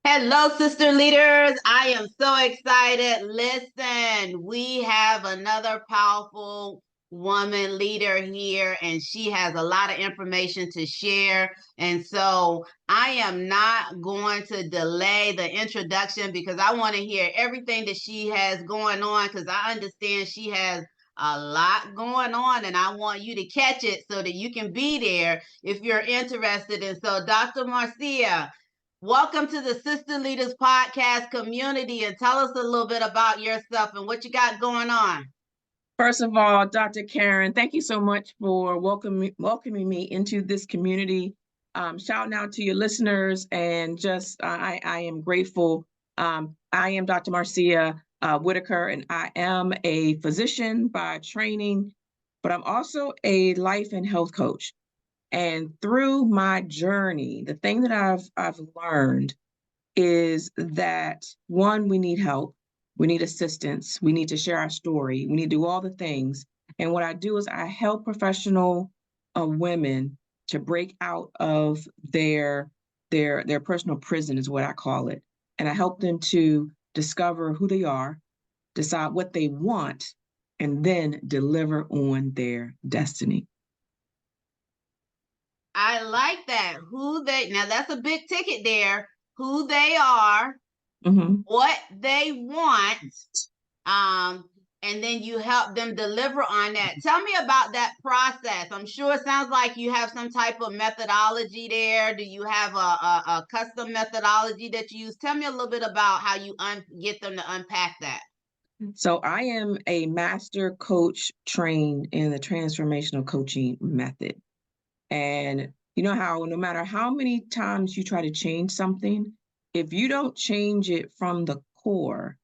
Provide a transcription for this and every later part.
Hello, sister leaders. I am so excited. Listen, we have another powerful woman leader here, and she has a lot of information to share. And so I am not going to delay the introduction because I want to hear everything that she has going on because I understand she has a lot going on, and I want you to catch it so that you can be there if you're interested. And so, Dr. Marcea, welcome to the Sister Leaders Podcast community, and tell us a little bit about yourself and what you got going on. First of all, Dr. Karen, thank you so much for welcoming me into this community. Shouting out to your listeners, and just I am grateful. I am Dr. Marcea Whitaker, and I am a physician by training, but I'm also a life and health coach. And through my journey, the thing that I've learned is that one, we need help, we need assistance, we need to share our story, we need to do all the things. And what I do is I help professional women to break out of their personal prison, is what I call it. And I help them to discover who they are, decide what they want, and then deliver on their destiny. I like that. Now that's a big ticket there. Who they are, what they want, and then you help them deliver on that. Tell me about that process. I'm sure it sounds like you have some type of methodology there. Do you have a custom methodology that you use? Tell me a little bit about how you get them to unpack that. So I am a master coach trained in the transformational coaching method. And you know how no matter how many times you try to change something, if you don't change it from the core,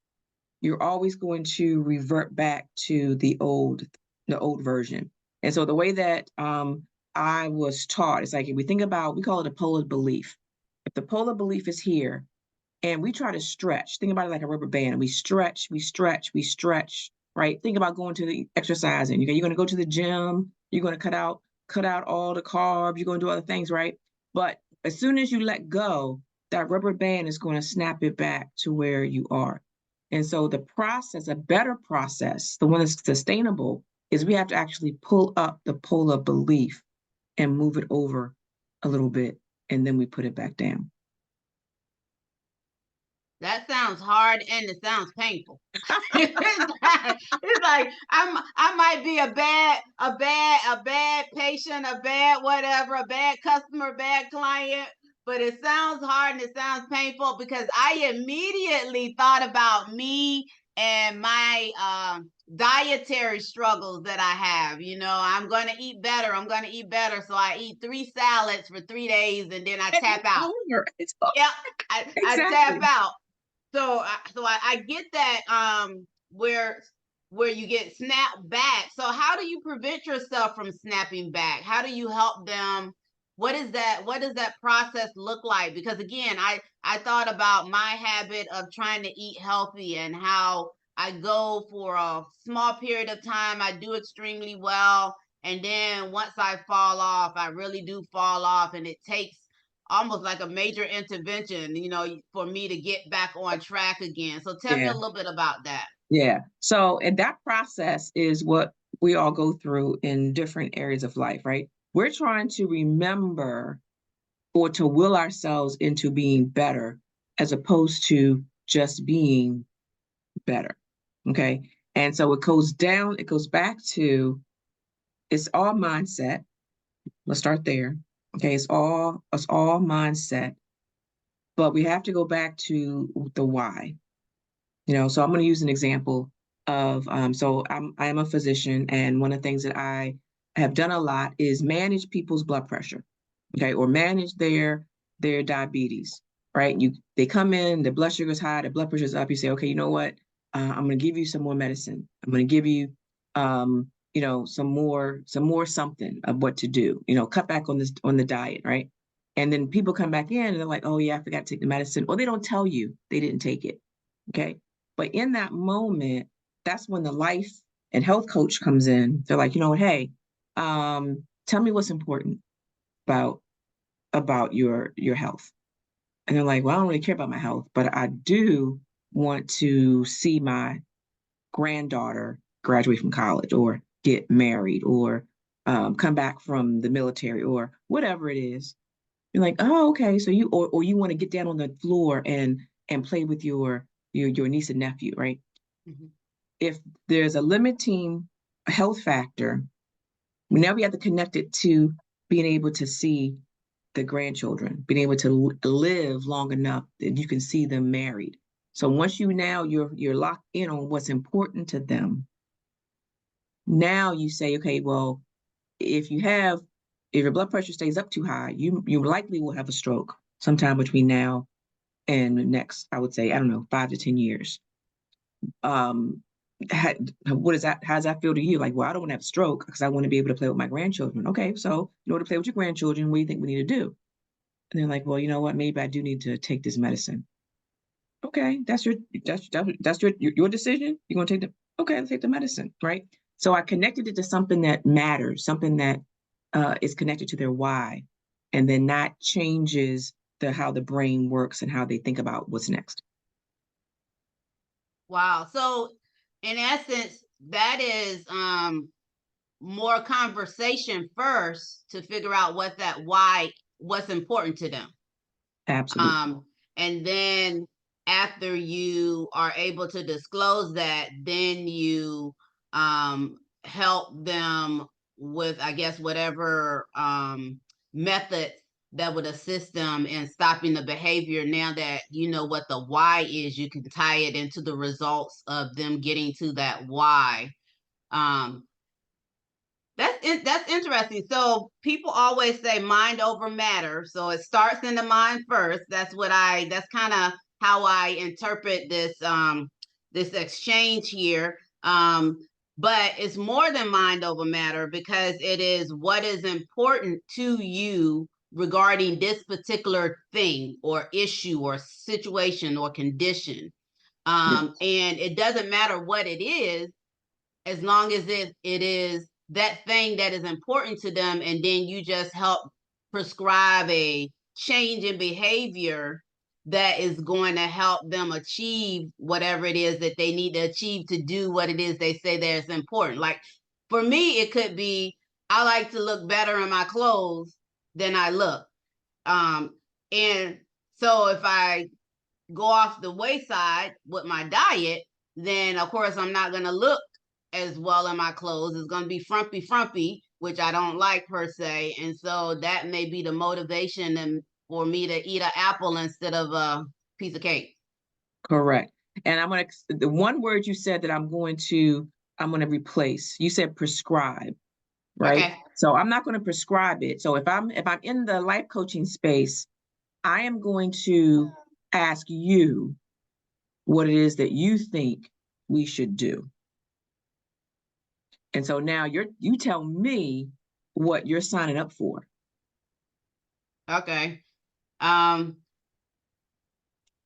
you're always going to revert back to the old version. And so the way that I was taught is like, if we think about, we call it a polar belief. If the polar belief is here and we try to stretch, think about it like a rubber band. We stretch, we stretch, we stretch, right? Think about going to the exercising. You're going to go to the gym. You're going to cut out all the carbs. You're going to do other things, right? But as soon as you let go, that rubber band is going to snap it back to where you are. And so the process, a better process, the one that's sustainable, is we have to actually pull up the polar belief and move it over a little bit, and then we put it back down. That sounds hard and it sounds painful. It's like I might be a bad patient, a bad whatever, a bad customer, bad client, but it sounds hard and it sounds painful because I immediately thought about me and my dietary struggles that I have. I'm going to eat better. I'm going to eat better. So I eat 3 salads for 3 days and then I tap out. Yep. I tap out. So I get that where you get snapped back. So how do you prevent yourself from snapping back? How do you help them? What does that process look like? Because again, I thought about my habit of trying to eat healthy and how I go for a small period of time, I do extremely well, and then once I fall off, I really do fall off, and it takes almost like a major intervention, for me to get back on track again. So tell me a little bit about that. Yeah. So, and that process is what we all go through in different areas of life, right? We're trying to remember or to will ourselves into being better as opposed to just being better. Okay. And so it goes back to it's all mindset. Let's start there. Okay, it's all mindset, but we have to go back to the why. So I'm going to use an example of so I am a physician, and one of the things that I have done a lot is manage people's blood pressure, okay, or manage their diabetes, right? They come in, their blood sugar's high, their blood pressure's up. You say, okay, you know what? I'm going to give you some more medicine. I'm going to give you some more something of what to do. Cut back on the diet, right? And then people come back in and they're like, oh yeah, I forgot to take the medicine. Or they don't tell you they didn't take it. Okay. But in that moment, that's when the life and health coach comes in. They're like, hey, tell me what's important about your health. And they're like, well, I don't really care about my health, but I do want to see my granddaughter graduate from college or get married or come back from the military or whatever it is. You're like, oh, okay. So you or you want to get down on the floor and play with your niece and nephew, right? Mm-hmm. If there's a limiting health factor, now we have to connect it to being able to see the grandchildren, being able to live long enough that you can see them married. So once you're locked in on what's important to them, now you say, okay, well, if you have if your blood pressure stays up too high, you likely will have a stroke sometime between now and the next, I would say, I don't know, 5 to 10 years. Um, what is that? How does that feel to you? Like, well, I don't want to have a stroke because I want to be able to play with my grandchildren. Okay, so in order to play with your grandchildren, what do you think we need to do? And they're like, well, you know what? Maybe I do need to take this medicine. Okay, that's your decision. You're gonna take the okay, I'll take the medicine, right? So I connected it to something that matters, something that is connected to their why, and then that changes the how the brain works and how they think about what's next. Wow. So in essence, that is more conversation first to figure out what that why, what's important to them. Absolutely. Um, and then after you are able to disclose that, then you help them with, I guess, whatever method that would assist them in stopping the behavior. Now that you know what the why is, you can tie it into the results of them getting to that why. Um, that's interesting. So people always say mind over matter. So it starts in the mind first. That's kind of how I interpret this exchange here. But it's more than mind over matter because it is what is important to you regarding this particular thing or issue or situation or condition. Yes. And it doesn't matter what it is as long as it is that thing that is important to them, and then you just help prescribe a change in behavior that is going to help them achieve whatever it is that they need to achieve to do what it is they say that is important. Like for me, it could be I like to look better in my clothes than I look. Um, and so if I go off the wayside with my diet, then of course I'm not going to look as well in my clothes. It's going to be frumpy, which I don't like per se. And so that may be the motivation and for me to eat an apple instead of a piece of cake. Correct. And the one word you said that I'm gonna replace. You said prescribe, right? Okay. So I'm not going to prescribe it. So if I'm in the life coaching space, I am going to ask you what it is that you think we should do. And so now you tell me what you're signing up for. Okay. Um,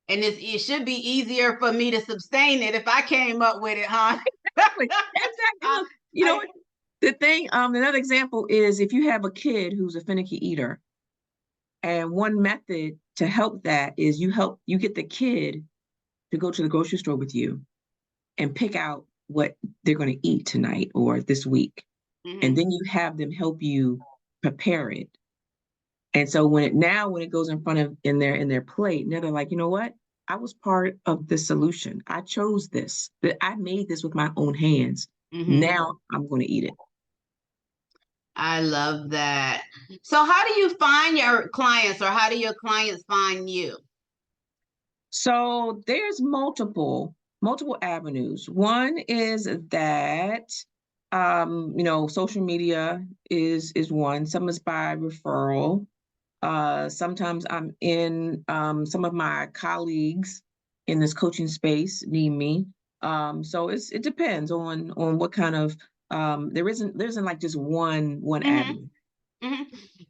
and it should be easier for me to sustain it if I came up with it, huh? Exactly. Exactly. Look, you know I, what? The thing, another example is if you have a kid who's a finicky eater, and one method to help that is you get the kid to go to the grocery store with you and pick out what they're going to eat tonight or this week. And mm-hmm. then you have them help you prepare it. And so when it goes in front of in their plate, now they're like, you know what? I was part of the solution. I chose this. That I made this with my own hands. Mm-hmm. Now I'm going to eat it. I love that. So, how do you find your clients, or how do your clients find you? So there's multiple avenues. One is that social media is one. Some is by referral. Sometimes I'm in some of my colleagues in this coaching space need me. So it depends on what kind of there isn't like just one Mm-hmm. avenue. Mm-hmm.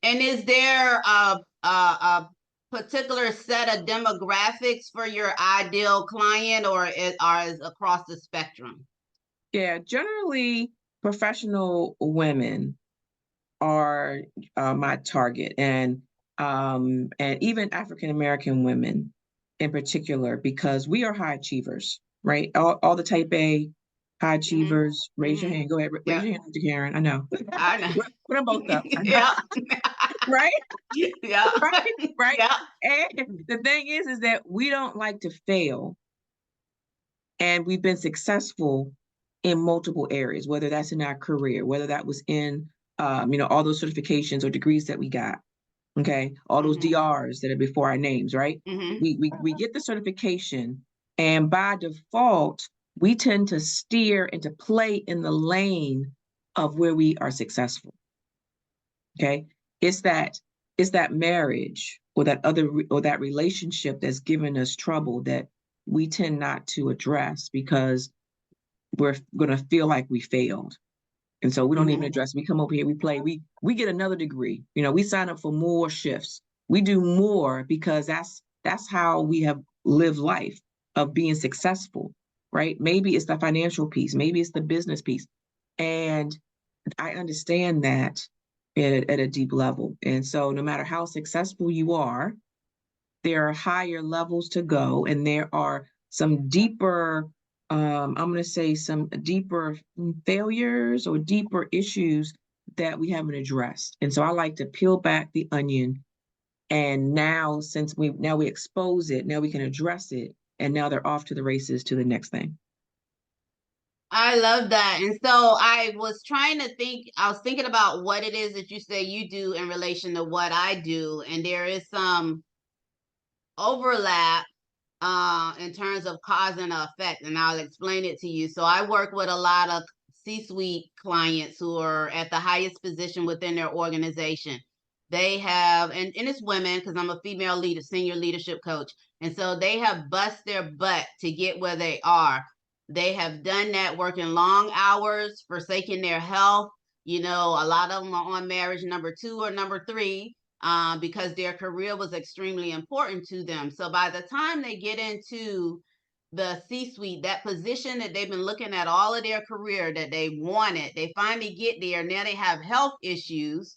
And is there a particular set of demographics for your ideal client, or is across the spectrum? Yeah, generally professional women are my target, and and even African-American women in particular, because we are high achievers, right? All the type A high achievers, raise your hand. Go ahead, raise your hand, Dr. Karen. I know. I know. Put them both up. Yeah. Right? Yeah. Right? Yeah. And the thing is that we don't like to fail. And we've been successful in multiple areas, whether that's in our career, whether that was in, all those certifications or degrees that we got. Okay, all those DRs that are before our names, right? We get the certification, and by default, we tend to steer and to play in the lane of where we are successful. Okay, it's that marriage or that relationship that's given us trouble that we tend not to address because we're going to feel like we failed. And so we don't even address. We come over here, we play, we get another degree. We sign up for more shifts. We do more because that's how we have lived life of being successful, right? Maybe it's the financial piece, maybe it's the business piece. And I understand that at a deep level. And so no matter how successful you are, there are higher levels to go, and there are some deeper, I'm going to say some deeper failures or deeper issues that we haven't addressed. And so I like to peel back the onion. And now, since we expose it, now we can address it. And now they're off to the races to the next thing. I love that. And so I was thinking about what it is that you say you do in relation to what I do. And there is some overlap in terms of cause and effect. And I'll explain it to you. So I work with a lot of C-suite clients who are at the highest position within their organization. They have, and it's women, because I'm a female leader, senior leadership coach. And so they have bust their butt to get where they are. They have done that working long hours, forsaking their health. A lot of them are on marriage number 2 or number 3 because their career was extremely important to them. So by the time they get into the C-suite, that position that they've been looking at all of their career that they wanted, they finally get there. Now they have health issues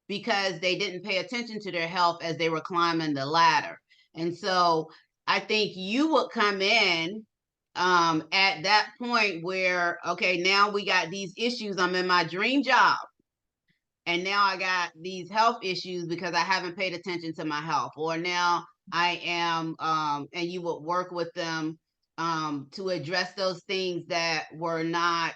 because they didn't pay attention to their health as they were climbing the ladder. And so I think you would come in at that point where, okay, now we got these issues. I'm in my dream job. And now I got these health issues because I haven't paid attention to my health. Or now I am, and you would work with them to address those things that were not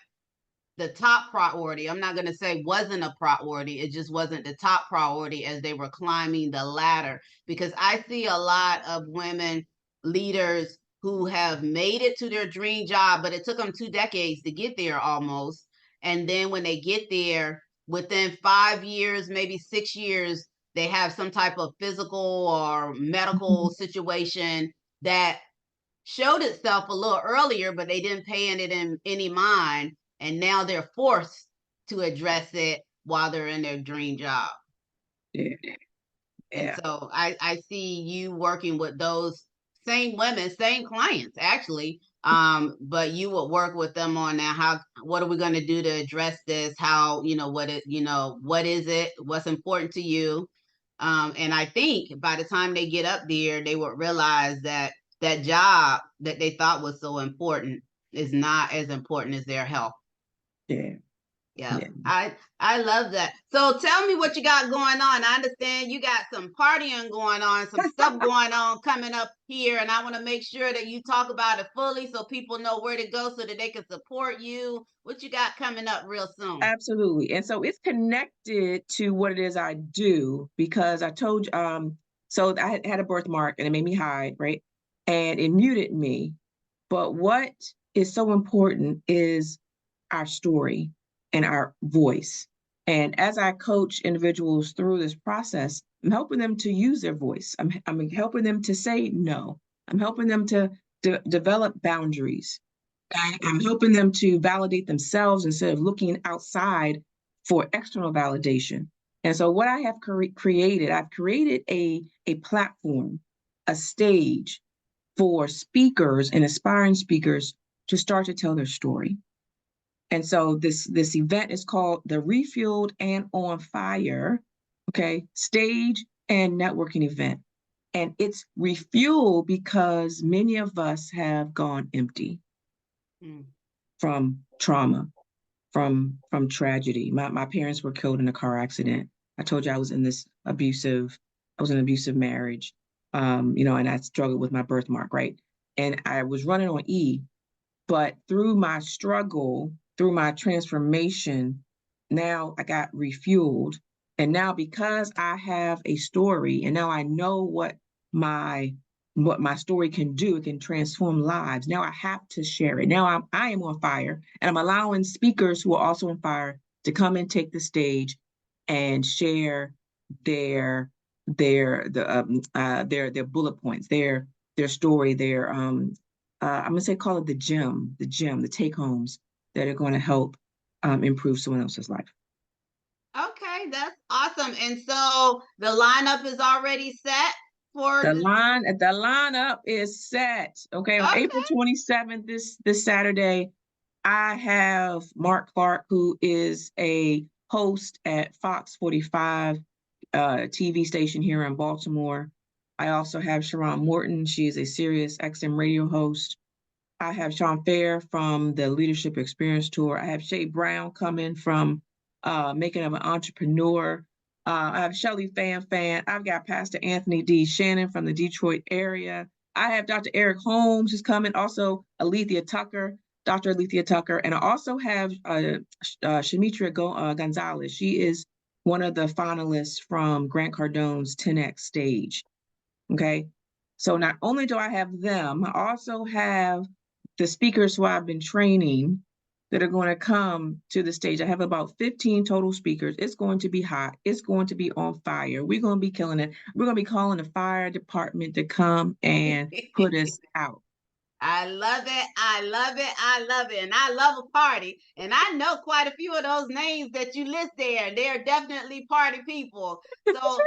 the top priority. I'm not going to say wasn't a priority. It just wasn't the top priority as they were climbing the ladder. Because I see a lot of women leaders who have made it to their dream job, but it took them 2 decades to get there almost. And then when they get there, within 5 years, maybe 6 years, they have some type of physical or medical situation that showed itself a little earlier, but they didn't pay it in any mind. And now they're forced to address it while they're in their dream job. Yeah. And so I see you working with those same women, same clients actually. But you would work with them on now, what are we going to do to address this? How, what is it? What's important to you? And I think by the time they get up there, they would realize that that job that they thought was so important is not as important as their health. Yeah. I love that. So tell me what you got going on. I understand you got some partying going on, some stuff going on coming up here, and I want to make sure that you talk about it fully so people know where to go so that they can support you. What you got coming up real soon? Absolutely. And so it's connected to what it is I do, because I told you, so I had a birthmark and it made me hide, right? And it muted me. But what is so important is our story and our voice. And as I coach individuals through this process, I'm helping them to use their voice. I'm helping them to say no. I'm helping them to develop boundaries. I'm helping them to validate themselves instead of looking outside for external validation. And so what I have created, I've created a platform, a stage for speakers and aspiring speakers to start to tell their story. And so this event is called the Refueled and On Fire, okay, stage and networking event. And it's refueled because many of us have gone empty from trauma, from tragedy. My parents were killed in a car accident. I told you I was in an abusive marriage, and I struggled with my birthmark, right? And I was running on E, but through my struggle, through my transformation, now I got refueled. And now because I have a story and now I know what my story can do, it can transform lives. Now I have to share it. Now I am on fire, and I'm allowing speakers who are also on fire to come and take the stage and share their their bullet points, their story, their I'm gonna say call it the gem, the take homes that are going to help improve someone else's life. Okay, that's awesome. And so the lineup is already set for The lineup is set. Okay, on April 27th, this Saturday, I have Mark Clark, who is a host at Fox 45 TV station here in Baltimore. I also have Sharon Morton. She is a Sirius XM radio host. I have Sean Fair from the Leadership Experience Tour. I have Shay Brown coming from Making of an Entrepreneur. I have Shelly Fan. I've got Pastor Anthony D. Shannon from the Detroit area. I have Dr. Eric Holmes is coming. Also, Dr. Alethea Tucker. And I also have Shamitra Gonzalez. She is one of the finalists from Grant Cardone's 10X stage. Okay. So not only do I have them, I also have the speakers who I've been training that are going to come to the stage. I have about 15 total speakers. It's going to be hot. It's going to be on fire. We're going to be killing it. We're going to be calling the fire department to come and put us out. I love it. I love it. I love it. And I love a party. And I know quite a few of those names that you list there. They're definitely party people. So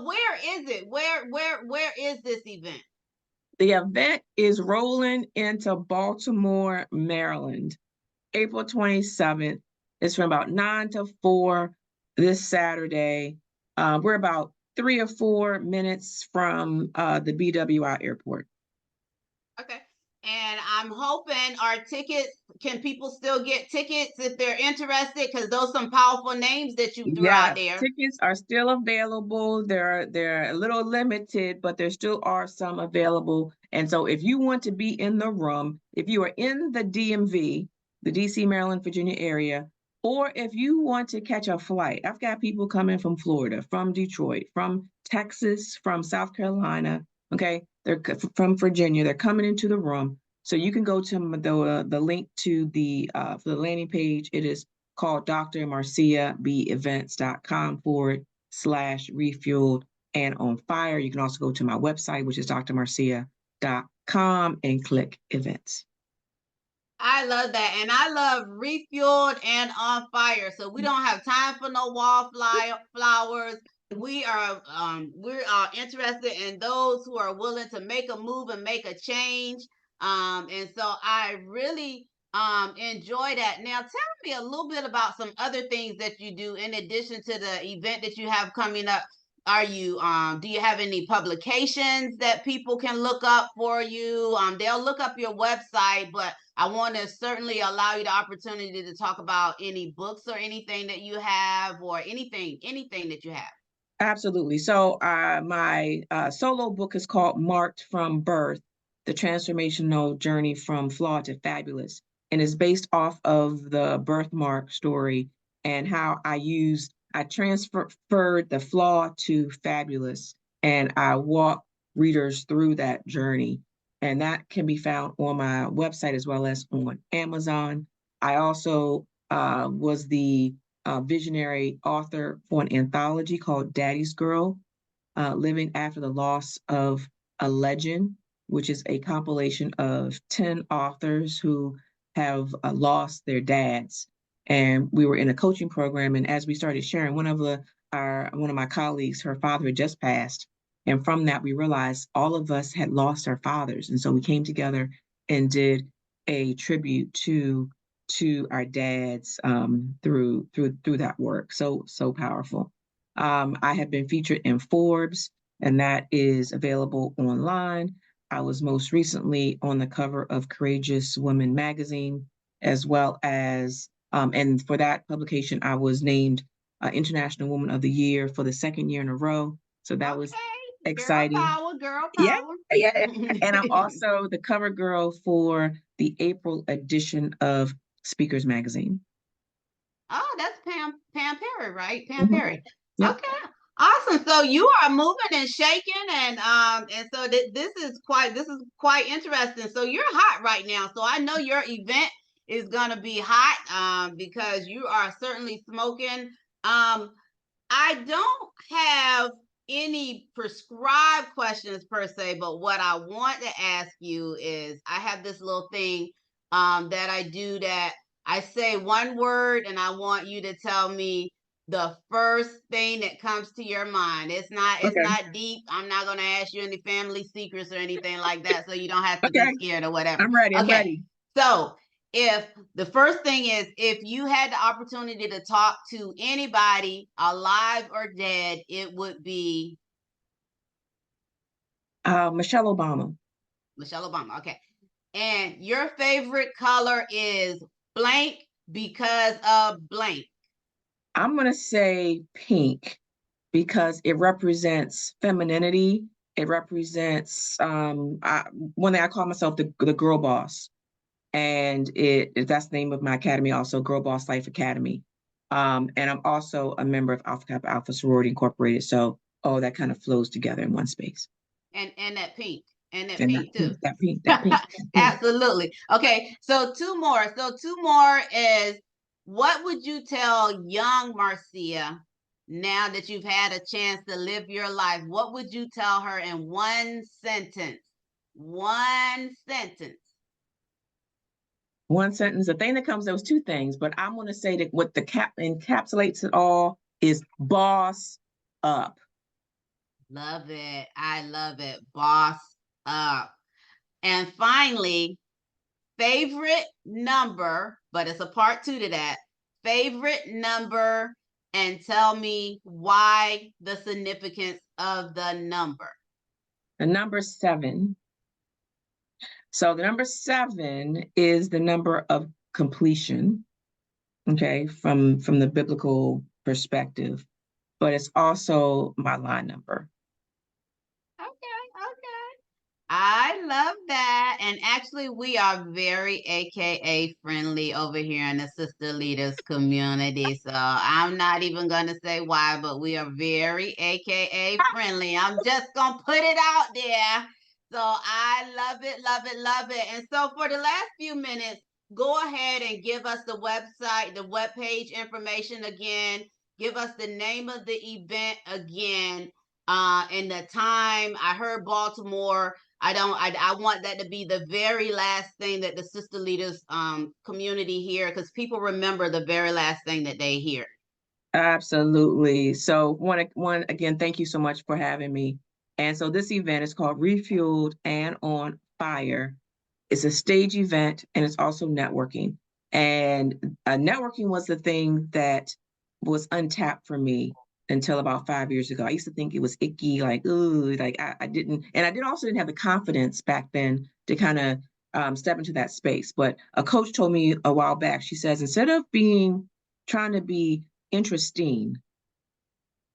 where is it? Where is this event? The event is rolling into Baltimore, Maryland, April 27th. It's from about 9 to 4 this Saturday. We're about 3 or 4 minutes from the BWI airport. Okay. And I'm hoping can people still get tickets if they're interested? Because those are some powerful names that you threw out there. Tickets are still available. They're a little limited, but there still are some available. And so if you want to be in the room, if you are in the DMV, the DC, Maryland, Virginia area, or if you want to catch a flight, I've got people coming from Florida, from Detroit, from Texas, from South Carolina, okay? They're from Virginia. They're coming into the room. So you can go to the link to for the landing page. It is called drmarceabevents.com/refueled and on fire. You can also go to my website, which is drmarcea.com, and click events. I love that. And I love refueled and on fire. So we don't have time for no wallflowers. We are interested in those who are willing to make a move and make a change. And so I really enjoy that. Now tell me a little bit about some other things that you do in addition to the event that you have coming up. Do you have any publications that people can look up for you? They'll look up your website, but I want to certainly allow you the opportunity to talk about any books or anything that you have, or anything that you have. Absolutely. So my solo book is called Marked from Birth, The Transformational Journey from Flawed to Fabulous, and is based off of the birthmark story and how I transferred the flaw to fabulous, and I walk readers through that journey. And that can be found on my website as well as on Amazon. I also was the visionary author for an anthology called Daddy's Girl, Living After the Loss of a Legend, which is a compilation of 10 authors who have lost their dads. And we were in a coaching program, and as we started sharing, one of my colleagues, her father had just passed. And from that, we realized all of us had lost our fathers. And so we came together and did a tribute to our dads through that work. So powerful. I have been featured in Forbes, and that is available online. I was most recently on the cover of Courageous Women magazine, as well as, and for that publication, I was named International Woman of the Year for the second year in a row. So that was Girl exciting. power, girl Yeah, power. yeah. And I'm also the cover girl for the April edition of Speakers Magazine. Oh, that's Pam Perry, right? Pam Mhm. Perry. Yep. Okay. Awesome. So you are moving and shaking, and so this is quite interesting. So you're hot right now. So I know your event is gonna be hot because you are certainly smoking. I don't have any prescribed questions per se, but what I want to ask you is I have this little thing that I do that I say one word and I want you to tell me the first thing that comes to your mind. It's Okay. not deep. I'm not going to ask you any family secrets or anything like that so you don't have to be Okay. scared or whatever. I'm ready. I'm Okay. ready. So, if the first thing is if you had the opportunity to talk to anybody alive or dead, it would be Michelle Obama. Michelle Obama. Okay. And your favorite color is blank because of blank. I'm going to say pink because it represents femininity. It represents one day I call myself the girl boss, and that's the name of my academy, also Girl Boss Life Academy. And I'm also a member of Alpha Kappa Alpha Sorority Incorporated. So all that kind of flows together in one space. And that pink. And that And pink too. that pink. Absolutely. Okay. So two more. Two more is what would you tell young Marcea now that you've had a chance to live your life? What would you tell her in one sentence? One sentence. One sentence. The thing that comes, there was two things, but I'm going to say that what the cap encapsulates it all is boss up. Love it. I love it. Boss up. And finally, favorite number, but it's a part two to that. Favorite number, and tell me why the significance of the number. The number 7. So the number 7 is the number of completion, okay, from the biblical perspective, but it's also my line number. Okay. I love that. And actually, we are very AKA friendly over here in the Sister Leaders community. So I'm not even going to say why, but we are very AKA friendly. I'm just going to put it out there. So I love it, love it, love it. And so for the last few minutes, go ahead and give us the website, the webpage information again. Give us the name of the event again. And the time. I heard Baltimore. I want that to be the very last thing that the sister leaders community hear because people remember the very last thing that they hear. Absolutely. So one again, thank you so much for having me. And so this event is called Refueled and on Fire. It's a stage event and it's also networking. And networking was the thing that was untapped for me until about 5 years ago. I used to think it was icky, like, ooh, like I didn't, and I also didn't have the confidence back then to kind of step into that space. But a coach told me a while back, she says, instead of trying to be interesting,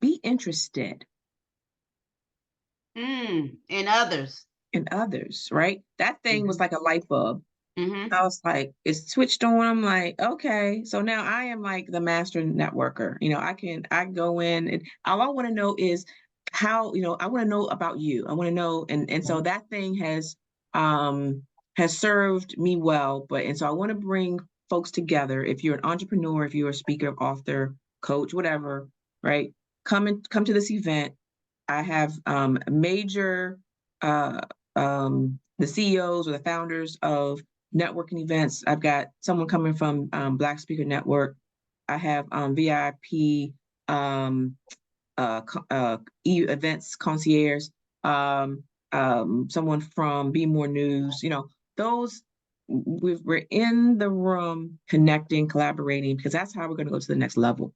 be interested In others. in others, right? That thing was Mm-hmm. like a light bulb. Mm-hmm. I was like, it's switched on. I'm like, okay. So now I am like the master networker. I go in and all I want to know is how, I want to know about you. I want to know. And so that thing has served me well. And so I want to bring folks together. If you're an entrepreneur, if you're a speaker, author, coach, whatever, right? Come to this event. I have major uh, the CEOs or the founders of networking events. I've got someone coming from Black Speaker Network. I have VIP events concierge, someone from Be More News. Those we're in the room connecting, collaborating, because that's how we're going to go to the next level.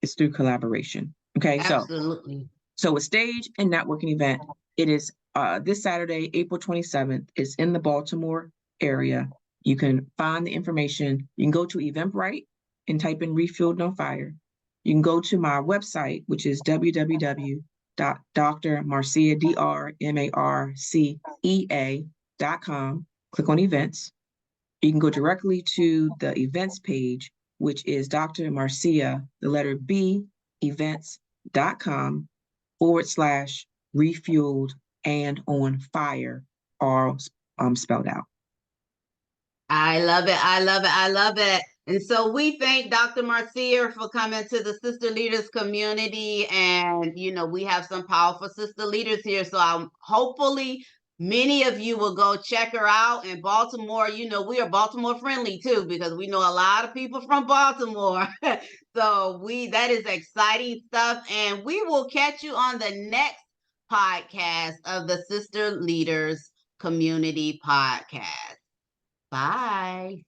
It's through collaboration. Okay, Absolutely. so a stage and networking event. It is this Saturday, April 27th. It's in the Baltimore area. You can find the information. You can go to Eventbrite and type in Refueled on Fire. You can go to my website, which is www.drmarcea.com. Click on events. You can go directly to the events page, which is Dr. Marcea, the letter B, events.com /refueled and on fire, all spelled out. I love it. I love it. I love it. And so we thank Dr. Marcea for coming to the Sister Leaders community. And, you know, we have some powerful sister leaders here. So hopefully many of you will go check her out in Baltimore. You know, we are Baltimore friendly too, because we know a lot of people from Baltimore. So that is exciting stuff. And we will catch you on the next podcast of the Sister Leaders Community Podcast. Bye.